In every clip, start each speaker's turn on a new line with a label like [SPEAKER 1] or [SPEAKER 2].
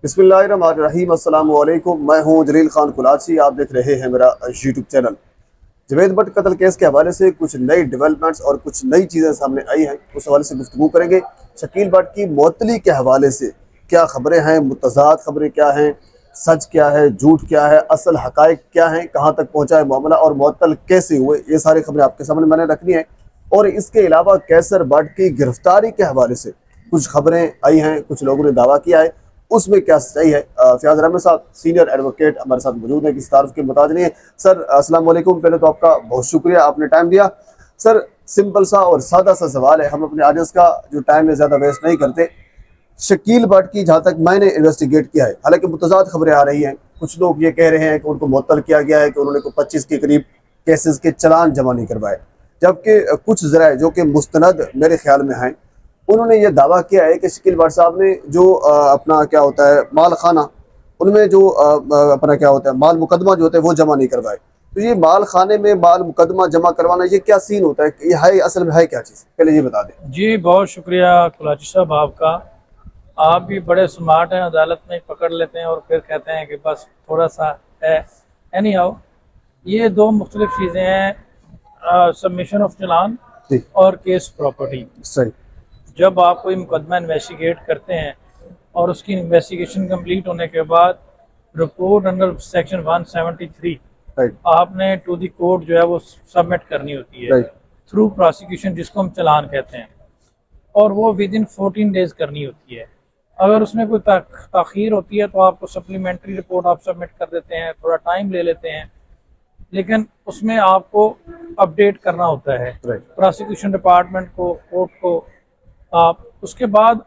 [SPEAKER 1] बिस्मिल्लाहिर्रहमानिर्रहीम। अस्सलाम वालेकुम। मैं हूं जलील खान कुलाची। आप देख रहे हैं मेरा यूट्यूब चैनल। जवेद भट्ट कत्ल केस के हवाले से कुछ नई डेवलपमेंट्स और कुछ नई चीज़ें सामने आई हैं, उस हवाले से गुफ्तगू करेंगे। शकील भट्ट की मुअत्तली के हवाले से क्या खबरें हैं, मुतज़ाद खबरें क्या हैं, सच क्या है, झूठ क्या है, असल हकायक क्या हैं, कहाँ तक पहुँचा है मामला और मुअत्तल कैसे हुए, ये सारी खबरें आपके सामने मैंने रखनी है। और इसके अलावा कैसर भट्ट की गिरफ्तारी के हवाले से कुछ खबरें आई हैं, कुछ लोगों ने दावा किया है, उसमें क्या सही है। फयाज अहमद साहब सीनियर एडवोकेट हमारे साथ मौजूद हैं, किसी तारुफ के मुताज नहीं है। सर अस्सलाम वालेकुम। पहले तो आपका बहुत शुक्रिया, आपने टाइम दिया। सर सिंपल सा और सादा सा सवाल है, हम अपने ऑडियंस का जो टाइम है ज़्यादा वेस्ट नहीं करते। शकील भट्ट की जहाँ तक मैंने इन्वेस्टिगेट किया है, हालांकि मुतज़ाद खबरें आ रही हैं, कुछ लोग ये कह रहे हैं कि उनको मुअत्तल किया गया है, कि उन्होंने को 25 के करीब केसेस के चलान जमा नहीं करवाए, जबकि कुछ ज़राए जो कि मुस्तनद मेरे ख्याल में हैं, उन्होंने ये दावा किया है कि शकील भट्ट साहब ने जो अपना क्या होता है माल खाना, उनमें जो अपना क्या होता है माल मुकदमा जो होता है वो जमा नहीं करवाए। तो ये माल खाने में माल मुकदमा जमा करवाना, ये क्या सीन होता है, ये है असल में है क्या चीज़, पहले ये बता दें।
[SPEAKER 2] जी बहुत शुक्रिया कुलाची साहब आपका। आप भी बड़े स्मार्ट हैं, अदालत में पकड़ लेते हैं और फिर कहते हैं कि बस थोड़ा सा है। एनी हाउ, ये दो मुख्तलिफ चीज़ें हैं, सबमिशन ऑफ चलान
[SPEAKER 1] जी
[SPEAKER 2] और केस प्रॉपर्टी।
[SPEAKER 1] सही।
[SPEAKER 2] जब आप कोई मुकदमा इन्वेस्टिगेट करते हैं और उसकी इन्वेस्टिगेशन कंप्लीट होने के बाद रिपोर्ट अंडर सेक्शन 173
[SPEAKER 1] राइट
[SPEAKER 2] आपने टू दी कोर्ट जो है वो सबमिट करनी होती है
[SPEAKER 1] राइट
[SPEAKER 2] थ्रू प्रोसिक्यूशन, जिसको हम चलान कहते हैं, और वो विद इन 14 डेज करनी होती है। अगर उसमें कोई ताख़ीर होती है तो आपको सप्लीमेंट्री रिपोर्ट आप सबमिट कर देते हैं, थोड़ा टाइम ले लेते हैं, लेकिन उसमें आपको अपडेट करना होता है
[SPEAKER 1] राइट
[SPEAKER 2] प्रोसिक्यूशन डिपार्टमेंट को, कोर्ट को। आप उसके बाद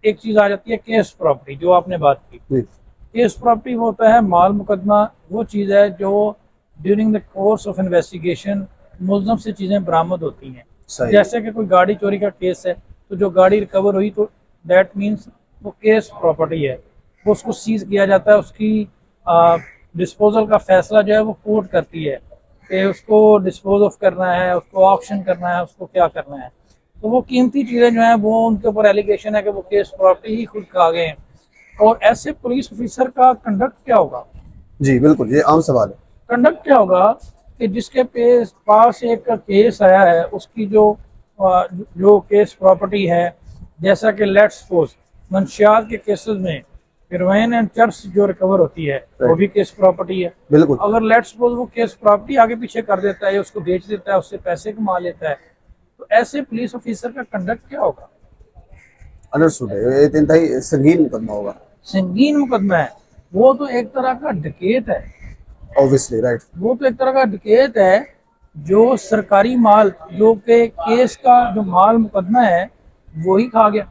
[SPEAKER 2] एक चीज़ आ जाती है केस प्रॉपर्टी, जो आपने बात की।
[SPEAKER 1] जी
[SPEAKER 2] केस प्रॉपर्टी वो होता है माल मुकदमा, वो चीज़ है जो during the course of investigation मुलज़म से चीज़ें बरामद होती हैं।
[SPEAKER 1] सही।
[SPEAKER 2] जैसे कि कोई गाड़ी चोरी का केस है, तो जो गाड़ी रिकवर हुई तो दैट मीन्स वो केस प्रॉपर्टी है, वो उसको सीज किया जाता है। उसकी डिस्पोजल का फैसला जो है वो कोर्ट करती है कि उसको डिस्पोज ऑफ करना है, उसको ऑक्शन करना है, उसको क्या करना है। तो वो कीमती चीज़ें जो हैं वो उनके ऊपर एलिगेशन है कि वो केस प्रॉपर्टी ही खुद खा गए हैं। और ऐसे पुलिस ऑफिसर का कंडक्ट क्या होगा?
[SPEAKER 1] जी बिल्कुल, ये आम सवाल है।
[SPEAKER 2] कंडक्ट क्या होगा कि जिसके पास एक केस आया है, उसकी जो केस प्रॉपर्टी है, जैसा कि लेट्स सपोज मंशियात के केसेस में हेरोइन एंड चर्स जो रिकवर होती है वो भी केस प्रॉपर्टी है।
[SPEAKER 1] बिल्कुल
[SPEAKER 2] अगर लेट्स सपोज वो केस प्रॉपर्टी आगे पीछे कर देता है, उसको बेच देता है, उससे पैसे कमा लेता है, तो ऐसे पुलिस ऑफिसर का कंडक्ट क्या होगा?
[SPEAKER 1] अंडरस्टूड है, ये इंतहाई संगीन मुकदमा होगा।
[SPEAKER 2] संगीन मुकदमा है। वो तो एक तरह का डकैत है,
[SPEAKER 1] ऑब्वियसली राइट।
[SPEAKER 2] वो तो एक तरह का डकैत है जो सरकारी माल, जो के केस का जो माल मुकदमा है वही खा गया,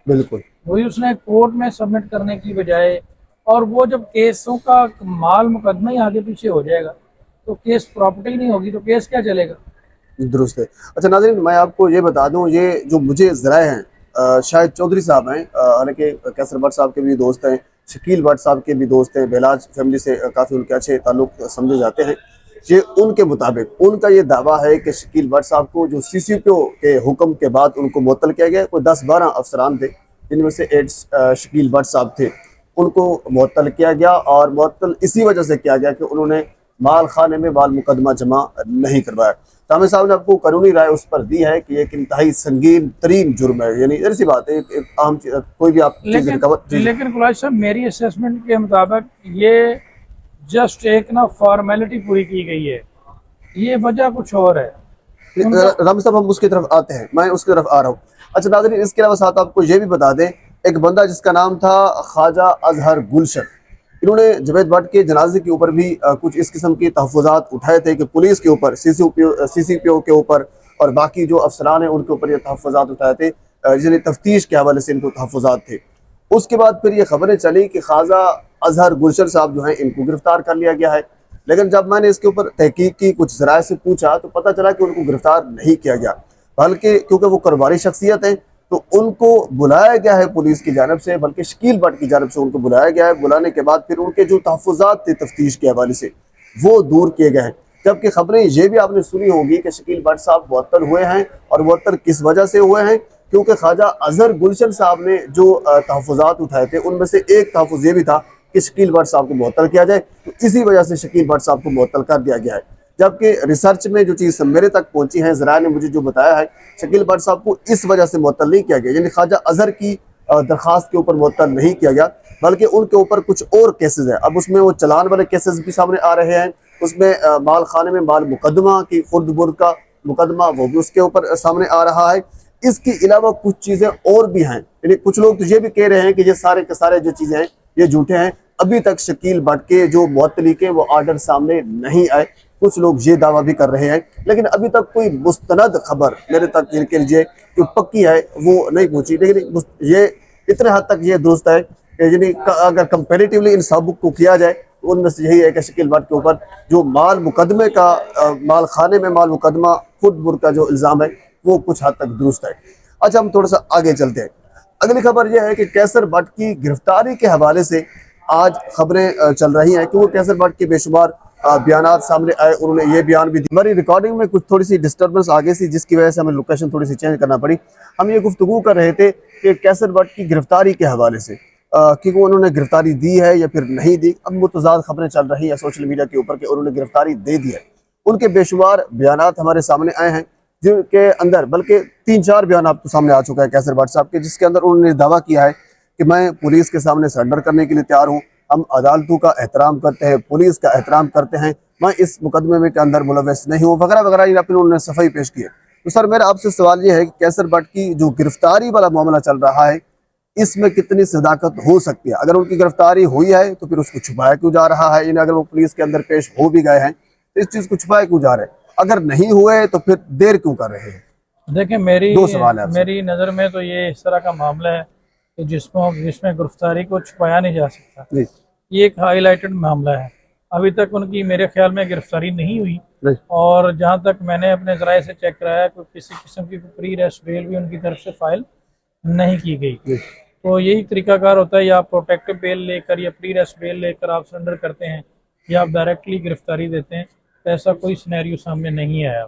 [SPEAKER 1] बिल्कुल
[SPEAKER 2] वही उसने कोर्ट में सबमिट करने की बजाय। और वो जब केसों का माल मुकदमा ही आगे पीछे हो जाएगा तो केस प्रॉपर्टी नहीं होगी, तो केस क्या चलेगा?
[SPEAKER 1] दुरुस्त है। अच्छा नाज़रीन, मैं आपको ये बता दूं, ये जो मुझे ज़राए हैं, शायद चौधरी साहब हैं, हालांकि कैसर भट्ट साहब के भी दोस्त हैं, शकील भट्ट साहब के भी दोस्त हैं, बेलाज फैमिली से काफ़ी उनके अच्छे ताल्लुक समझे जाते हैं। ये उनके मुताबिक उनका ये दावा है कि शकील भट्ट साहब को जो CCPO के हुक्म के बाद उनको मुअत्तल किया गया, कोई 10-12 अफसरान थे, जिनमें से 8 शकील भट्ट साहब थे, उनको मुअत्तल किया गया। और मुअत्तल इसी वजह से किया गया कि उन्होंने माल खाने में माल मुकदमा जमा नहीं करवाया। तामिर साहब ने आपको कानूनी राय उस पर दी है कि एक इंतहाई संगीन तरीन जुर्म है, यानी ऐसी बात है, एक अहम कोई भी आप चीज़ रिकवर।
[SPEAKER 2] लेकिन कुलैश साहब, मेरी असेसमेंट के मुताबिक ये जस्ट एक ना फॉर्मेलिटी पूरी की गई है, ये वजह कुछ और है।
[SPEAKER 1] राम साहब, हम उसकी तरफ आते हैं, मैं उसकी तरफ आ रहा हूँ। अच्छा नाज़रीन, इसके अलावा साथ आपको ये भी बता दें, एक बंदा जिसका नाम था ख्वाजा अजहर गुलशन, इन्होंने जवेद भट्ट के जनाजे के ऊपर भी कुछ इस किस्म की तहफ़्फ़ुज़ात उठाए थे कि पुलिस के ऊपर, CCPO के ऊपर और बाकी जो अफसरान हैं उनके ऊपर ये तहफ़्फ़ुज़ात उठाए थे, जिन्हें तफ्तीश के हवाले से इनको तहफ़्फ़ुज़ात थे। उसके बाद फिर ये खबरें चली कि ख्वाजा अजहर गुलशन साहब जो हैं इनको गिरफ्तार कर लिया गया है। लेकिन जब मैंने इसके ऊपर तहकीक की, कुछ ज़राए से पूछा, तो पता चला कि उनको गिरफ्तार नहीं किया गया, बल्कि क्योंकि वो कारोबारी शख्सियत हैं तो उनको बुलाया गया है पुलिस की जानब से, बल्कि शकील भट्ट की जानब से उनको बुलाया गया है। बुलाने के बाद फिर उनके जो तहफ़्फ़ुज़ात थे तफ्तीश के हवाले से वो दूर किए गए हैं। जबकि खबरें ये भी आपने सुनी होगी कि शकील भट्ट साहब मुअत्तल हुए हैं, और मुअत्तल किस वजह से हुए हैं, क्योंकि ख्वाजा अजहर गुलशन साहब ने जो तहफ़्फ़ुज़ात उठाए थे उनमें से एक तहफ़्फ़ुज़ ये भी था कि शकील भट्ट साहब को मुअत्तल किया जाए, तो इसी वजह से शकील भट्ट साहब को मुअत्तल कर दिया गया है। जबकि रिसर्च में जो चीज़ मेरे तक पहुंची है, ज़राए ने मुझे जो बताया है, शकील भट्ट साहब को इस वजह से मुअत्तल नहीं किया गया, यानी ख्वाजा अजहर की दरख्वास्त के ऊपर मुअत्तल नहीं किया गया, बल्कि उनके ऊपर कुछ और केसेस हैं। अब उसमें वो चलान वाले केसेस भी सामने आ रहे हैं, उसमें माल खाने में माल मुकदमा की खुर्द-बुर्द का मुकदमा वो भी उसके ऊपर सामने आ रहा है। इसके अलावा कुछ चीज़ें और भी हैं, यानी कुछ लोग तो ये भी कह रहे हैं कि ये सारे के सारे जो चीज़ें हैं ये झूठे हैं। अभी तक शकील भट्ट के जो मुअत्तली के वो आर्डर सामने नहीं आए, कुछ लोग ये दावा भी कर रहे हैं, लेकिन अभी तक कोई मुस्तनद खबर मेरे तक के लिए जो पक्की है वो नहीं पहुंची। लेकिन ये इतने हद तक ये दुरुस्त है कि यानी अगर कंपेरेटिवली इन सबक को किया जाए तो उनमें से यही है कि शकील भट्ट के ऊपर जो माल मुकदमे का माल खाने में माल मुकदमा खुर्द-बुर्द का जो इल्ज़ाम है वो कुछ हद तक दुरुस्त है। अच्छा, हम थोड़ा सा आगे चलते हैं। अगली खबर यह है कि कैसर भट्ट की गिरफ्तारी के हवाले से आज खबरें चल रही हैं, क्योंकि कैसर भट्ट के बेशुमार बयानात सामने आए। उन्होंने ये बयान भी दिया। हमारी रिकॉर्डिंग में कुछ थोड़ी सी डिस्टर्बेंस आ गई थी, जिसकी वजह से हमें लोकेशन थोड़ी सी चेंज करना पड़ी। हम ये गुफ्तगू कर रहे थे कि कैसर भट्ट की गिरफ्तारी के हवाले से कि वो उन्होंने गिरफ्तारी दी है या फिर नहीं दी। अब मुतज़ाद खबरें चल रही हैं सोशल मीडिया के ऊपर कि उन्होंने गिरफ्तारी दे दी है। उनके बेशुमार बयानात हमारे सामने आए हैं, जिनके अंदर बल्कि 3-4 बयान आप तो सामने आ चुका है कैसर भट्ट साहब के, जिसके अंदर उन्होंने दावा किया है कि मैं पुलिस के सामने सरेंडर करने के लिए तैयार हूँ, हम अदालतों का एहतराम करते हैं, पुलिस का एहतराम करते हैं, मैं इस मुकदमे में के अंदर मुलव्वस नहीं हूँ, वगैरह वगैरह। ये अपने उन्होंने सफाई पेश की है। तो सर, मेरा आपसे सवाल ये है कि कैसर भट्ट की जो गिरफ्तारी वाला मामला चल रहा है, इसमें कितनी सदाकत हो सकती है? अगर उनकी गिरफ्तारी हुई है तो फिर उसको छुपाया क्यों जा रहा है? यानी अगर वो पुलिस के अंदर पेश हो भी गए हैं तो इस चीज़ को छुपाया क्यों जा रहे हैं? अगर नहीं हुए तो फिर देर क्यों कर रहे हैं?
[SPEAKER 2] देखिए,
[SPEAKER 1] दो सवाल है
[SPEAKER 2] मेरी नज़र में तो ये इस तरह का मामला है कि जिसमें गिरफ्तारी को छुपाया नहीं जा सकता।
[SPEAKER 1] जी
[SPEAKER 2] ये एक हाईलाइटेड मामला है। अभी तक उनकी मेरे ख्याल में गिरफ्तारी नहीं हुई, और जहाँ तक मैंने अपने ज़राए से चेक कराया, कोई किसी किस्म की प्री अरेस्ट बेल भी उनकी तरफ से फाइल नहीं की गई। तो यही तरीकाकार होता है, या आप प्रोटेक्टिव बेल लेकर या प्री अरेस्ट बेल लेकर आप सरेंडर करते हैं, या आप डायरेक्टली गिरफ्तारी देते हैं। तो ऐसा कोई सिनेरियो सामने नहीं आया।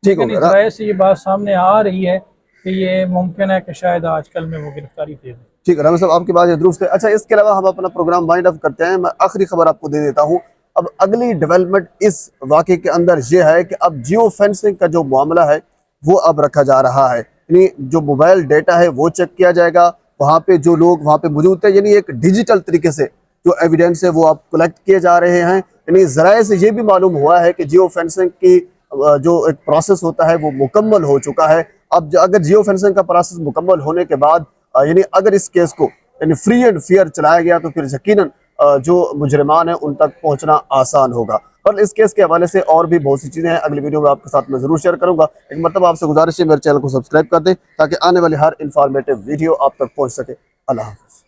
[SPEAKER 2] लेकिन इस राय से ये बात सामने आ रही है कि ये मुमकिन है कि शायद आजकल में वो गिरफ्तारी दे दें।
[SPEAKER 1] ठीक है राम साहब, आपकी बात दुरुस्त है। अच्छा, इसके अलावा हम अपना प्रोग्राम वाइंड अप करते हैं। मैं आखिरी खबर आपको दे देता हूँ। अब अगली डेवलपमेंट इस वाक़े के अंदर ये है कि अब जियो फेंसिंग का जो मामला है वो अब रखा जा रहा है, यानी जो मोबाइल डेटा है वो चेक किया जाएगा, वहाँ पे जो लोग वहाँ पे मौजूद थे, यानी एक डिजिटल तरीके से जो एविडेंस है वो अब कलेक्ट किए जा रहे हैं। यानी ज़राए से ये भी मालूम हुआ है कि जियो फेंसिंग की जो एक प्रोसेस होता है वो मुकम्मल हो चुका है। अब अगर जियो फेंसिंग का प्रोसेस मुकम्मल होने के बाद यानी अगर इस केस को यानी फ्री एंड फेयर चलाया गया तो फिर यकीनन जो मुजरिमान है उन तक पहुंचना आसान होगा। और इस केस के हवाले से और भी बहुत सी चीज़ें हैं, अगली वीडियो में आपके साथ मैं ज़रूर शेयर करूंगा। एक मतलब आपसे गुजारिश है मेरे चैनल को सब्सक्राइब कर दें ताकि आने वाली हर इंफॉर्मेटिव वीडियो आप तक पहुंच सके। अल्लाह हाफ़िज़।